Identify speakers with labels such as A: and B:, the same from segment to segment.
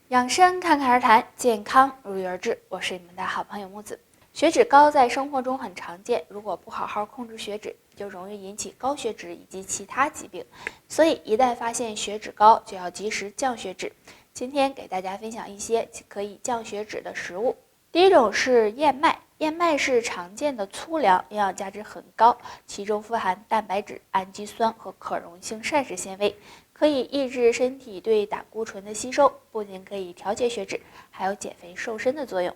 A: 养生侃侃而谈，健康如约而至。我是你们的好朋友木子。血脂高在生活中很常见，如果不好好控制血脂，就容易引起高血脂以及其他疾病。所以一旦发现血脂高，就要及时降血脂。今天给大家分享一些可以降血脂的食物。第一种是燕麦，燕麦是常见的粗粮，营养价值很高，其中富含蛋白质、氨基酸和可溶性膳食纤维，可以抑制身体对胆固醇的吸收，不仅可以调节血脂，还有减肥瘦身的作用。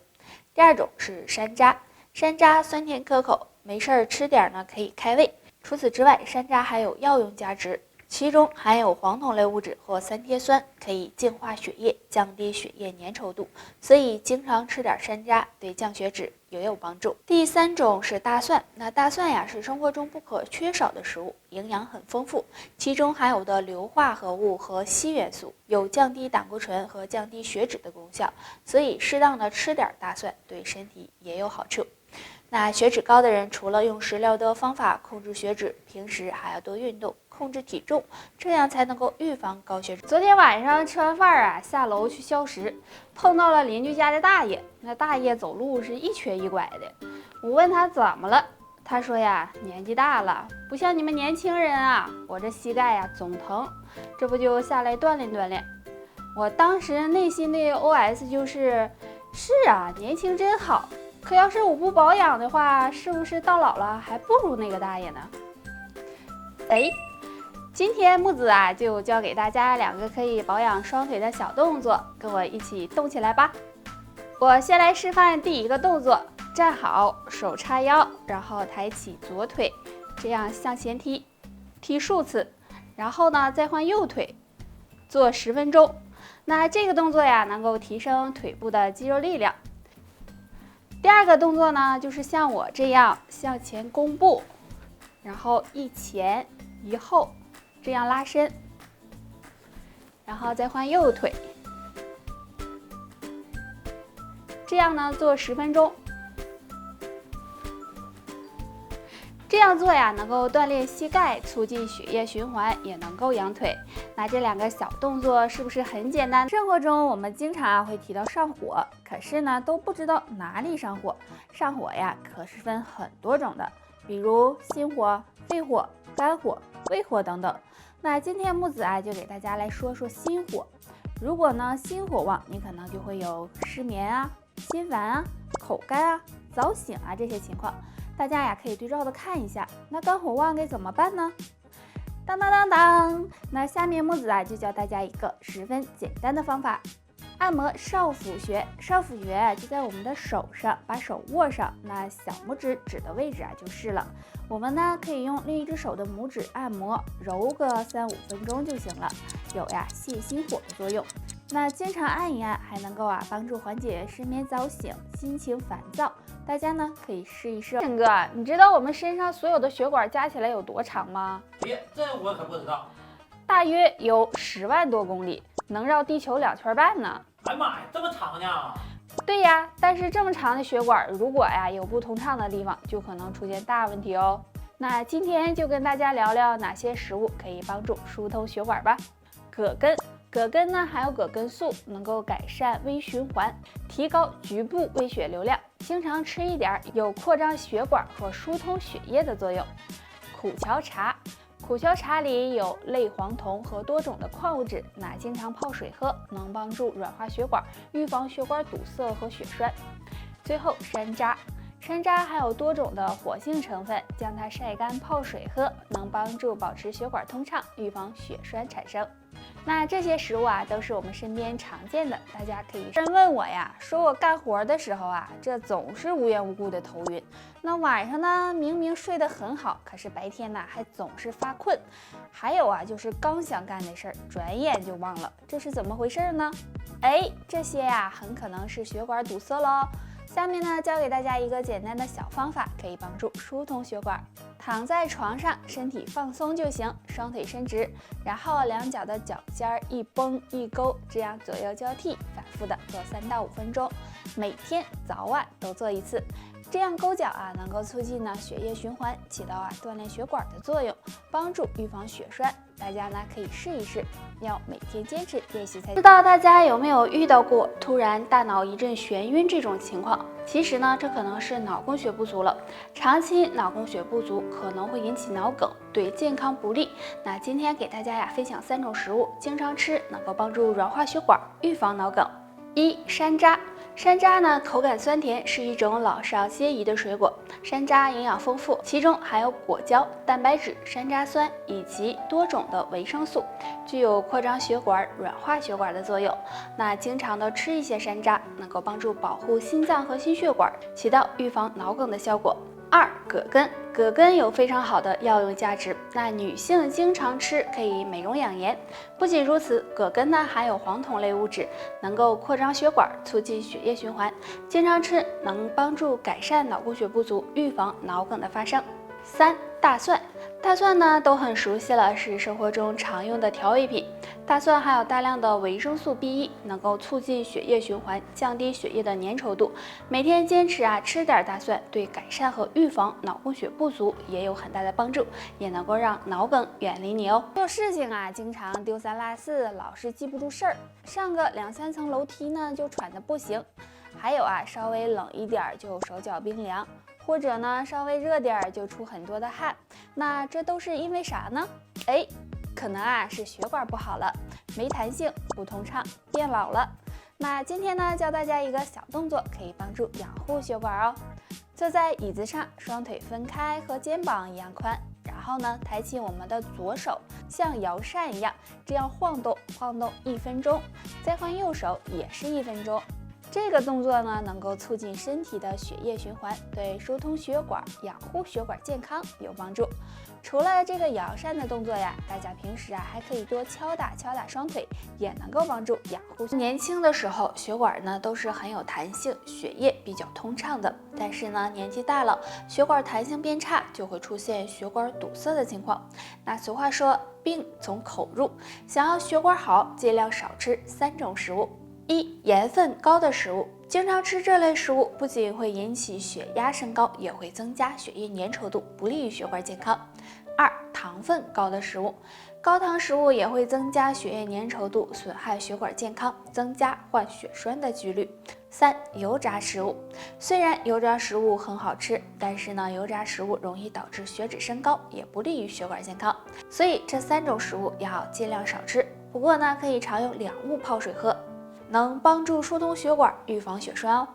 A: 第二种是山楂，山楂酸甜可口，没事儿吃点呢可以开胃。除此之外，山楂还有药用价值，其中含有黄酮类物质和三萜酸，可以净化血液，降低血液粘稠度，所以经常吃点山楂对降血脂也有帮助。第三种是大蒜，那大蒜呀是生活中不可缺少的食物，营养很丰富，其中含有的硫化合物和硒元素有降低胆固醇和降低血脂的功效，所以适当的吃点大蒜对身体也有好处。那血脂高的人除了用食疗的方法控制血脂，平时还要多运动，控制体重，这样才能够预防高血脂。
B: 昨天晚上吃完饭啊，下楼去消食，碰到了邻居家的大爷。那大爷走路是一瘸一拐的，我问他怎么了，他说呀，年纪大了，不像你们年轻人啊，我这膝盖呀总疼，这不就下来锻炼锻炼。我当时内心的 OS 是啊，年轻真好。可要是我不保养的话，是不是到老了还不如那个大爷呢？今天木子啊就教给大家2个可以保养双腿的小动作，跟我一起动起来吧。我先来示范第一个动作，站好，手叉腰，然后抬起左腿，这样向前踢数次，然后呢再换右腿，做10分钟。那这个动作呀能够提升腿部的肌肉力量。第二个动作呢，就是像我这样向前弓步，然后一前一后，这样拉伸，然后再换右腿，这样呢做10分钟。这样做呀，能够锻炼膝盖，促进血液循环，也能够养腿。那这2个小动作是不是很简单？生活中我们经常会提到上火，可是呢都不知道哪里上火。上火呀，可是分很多种的，比如心火、肺火、肝火、胃火等等。那今天木子啊就给大家来说说心火。如果呢心火旺，你可能就会有失眠啊、心烦啊、口干啊、早醒啊这些情况。大家呀可以对照的看一下，那肝火旺该怎么办呢？当当当当，那下面木子啊就教大家一个十分简单的方法，按摩少府穴。少府穴就在我们的手上，把手握上，那小拇指指的位置啊就是了。我们呢可以用另一只手的拇指按摩，揉个3-5分钟就行了，有呀泻心火的作用。那经常按一按，还能够帮助缓解失眠早醒、心情烦躁。大家呢可以试一试。陈哥，你知道我们身上所有的血管加起来有多长吗？
C: 这我可不知道。
B: 大约有10万多公里，能绕地球2圈半呢。
C: 哎妈呀，这么长呢？
B: 对呀，但是这么长的血管，如果有不通畅的地方，就可能出现大问题哦。那今天就跟大家聊聊哪些食物可以帮助疏通血管吧。葛根呢含有葛根素，能够改善微循环，提高局部微血流量。经常吃一点有扩张血管和疏通血液的作用。苦荞茶，苦荞茶里有类黄酮和多种的矿物质，那经常泡水喝，能帮助软化血管，预防血管堵塞和血栓。最后山楂，山楂含有多种的活性成分，将它晒干泡水喝，能帮助保持血管通畅，预防血栓产生。那这些食物都是我们身边常见的，大家可以。有人问我呀，说我干活的时候这总是无缘无故的头晕，那晚上呢明明睡得很好，可是白天呢还总是发困。还有就是刚想干的事儿，转眼就忘了，这是怎么回事呢？这些很可能是血管堵塞喽。下面呢教给大家一个简单的小方法，可以帮助疏通血管。躺在床上，身体放松就行，双腿伸直，然后2脚的脚尖一绷一勾，这样左右交替，反复的做3到5分钟，每天早晚都做一次。这样勾脚啊，能够促进呢血液循环，起到锻炼血管的作用，帮助预防血栓。大家呢可以试一试，要每天坚持练习才行。
A: 不知道大家有没有遇到过突然大脑一阵眩晕这种情况？其实呢，这可能是脑供血不足了。长期脑供血不足可能会引起脑梗，对健康不利。那今天给大家分享3种食物，经常吃能够帮助软化血管，预防脑梗。1. 山楂。山楂呢，口感酸甜，是一种老少皆宜的水果。山楂营养丰富，其中含有果胶、蛋白质、山楂酸以及多种的维生素，具有扩张血管、软化血管的作用。那经常的吃一些山楂，能够帮助保护心脏和心血管，起到预防脑梗的效果。2. 葛根。葛根有非常好的药用价值，那女性经常吃可以美容养颜。不仅如此，葛根呢含有黄酮类物质，能够扩张血管，促进血液循环。经常吃能帮助改善脑供血不足，预防脑梗的发生。3. 大蒜。大蒜呢都很熟悉了，是生活中常用的调味品。大蒜含有大量的维生素 B1，能够促进血液循环，降低血液的粘稠度。每天坚持吃点大蒜，对改善和预防脑供血不足也有很大的帮助，也能够让脑梗远离你哦。
B: 做事情经常丢三落四，老是记不住事儿，上个2、3层楼梯呢就喘得不行。还有稍微冷一点就手脚冰凉，或者呢稍微热点就出很多的汗。那这都是因为啥呢？可能是血管不好了，没弹性，不通畅，变老了。那今天呢教大家一个小动作，可以帮助养护血管哦。坐在椅子上，双腿分开，和肩膀一样宽，然后呢抬起我们的左手，像摇扇一样，这样晃动1分钟，再换右手也是1分钟。这个动作呢，能够促进身体的血液循环，对疏通血管、养护血管健康有帮助。除了这个摇扇的动作大家平时还可以多敲打双腿，也能够帮助养护。
A: 年轻的时候，血管呢都是很有弹性，血液比较通畅的。但是呢，年纪大了，血管弹性变差，就会出现血管堵塞的情况。那俗话说，病从口入，想要血管好，尽量少吃3种食物。1. 盐分高的食物。经常吃这类食物，不仅会引起血压升高，也会增加血液粘稠度，不利于血管健康。2. 糖分高的食物。高糖食物也会增加血液粘稠度，损害血管健康，增加患血栓的几率。3. 油炸食物。虽然油炸食物很好吃，但是呢，油炸食物容易导致血脂升高，也不利于血管健康。所以这3种食物要尽量少吃。不过呢，可以常用2物泡水喝，能帮助疏通血管，预防血栓哦。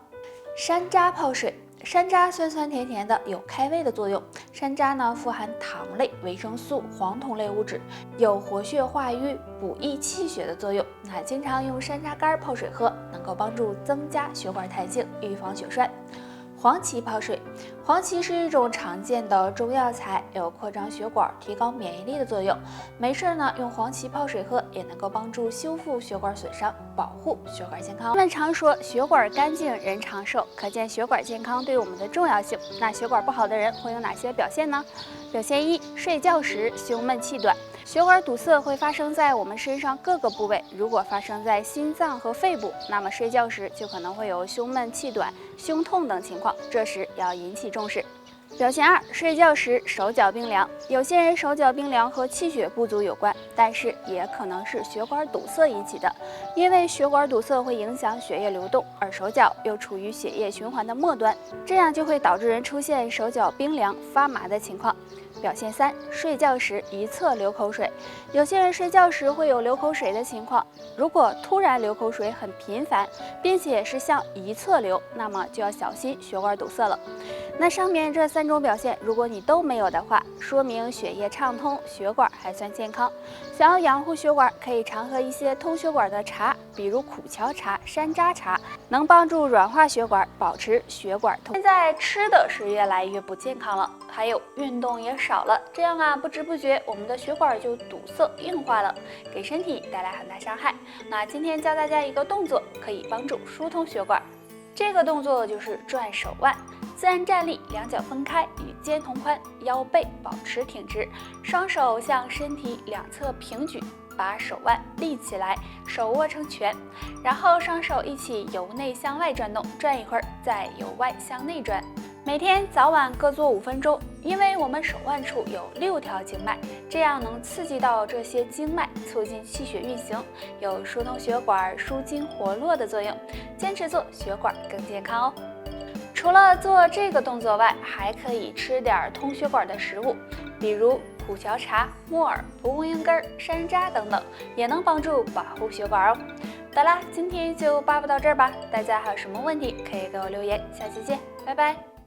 A: 山楂泡水。山楂酸酸甜甜的，有开胃的作用。山楂呢富含糖类、维生素、黄酮类物质，有活血化瘀、补益气血的作用。那经常用山楂干泡水喝，能够帮助增加血管弹性，预防血栓。黄芪泡水。黄芪是一种常见的中药材，有扩张血管、提高免疫力的作用。没事呢，用黄芪泡水喝，也能够帮助修复血管损伤，保护血管健康。我们常说血管干净人长寿，可见血管健康对我们的重要性。那血管不好的人会有哪些表现呢？表现1：睡觉时胸闷气短。血管堵塞会发生在我们身上各个部位，如果发生在心脏和肺部，那么睡觉时就可能会有胸闷气短、胸痛等情况，这时要引起重视。表现2：睡觉时手脚冰凉。有些人手脚冰凉和气血不足有关，但是也可能是血管堵塞引起的，因为血管堵塞会影响血液流动，而手脚又处于血液循环的末端，这样就会导致人出现手脚冰凉、发麻的情况。表现3：睡觉时一侧流口水。有些人睡觉时会有流口水的情况，如果突然流口水很频繁，并且是向一侧流，那么就要小心血管堵塞了。那上面这3种表现，如果你都没有的话，说明血液畅通，血管还算健康。想要养护血管，可以常喝一些通血管的茶，比如苦荞茶、山楂茶，能帮助软化血管，保持血管通。现在吃的是越来越不健康了，还有运动也少了，这样不知不觉我们的血管就堵塞硬化了，给身体带来很大伤害。那今天教大家一个动作，可以帮助疏通血管。这个动作就是转手腕，自然站立，两脚分开，与肩同宽，腰背保持挺直，双手向身体两侧平举，把手腕立起来，手握成拳，然后双手一起由内向外转动，转一会儿，再由外向内转。
B: 每天早晚各做5分钟，因为我们手腕处有6条经脉，这样能刺激到这些经脉，促进气血运行，有疏通血管、舒筋活络的作用。坚持做，血管更健康哦。除了做这个动作外，还可以吃点通血管的食物，比如虎桥茶、木耳、蒲公英根、山楂等等，也能帮助保护血管哦。得啦，今天就扒布到这儿吧。大家还有什么问题可以给我留言，下期见，拜拜。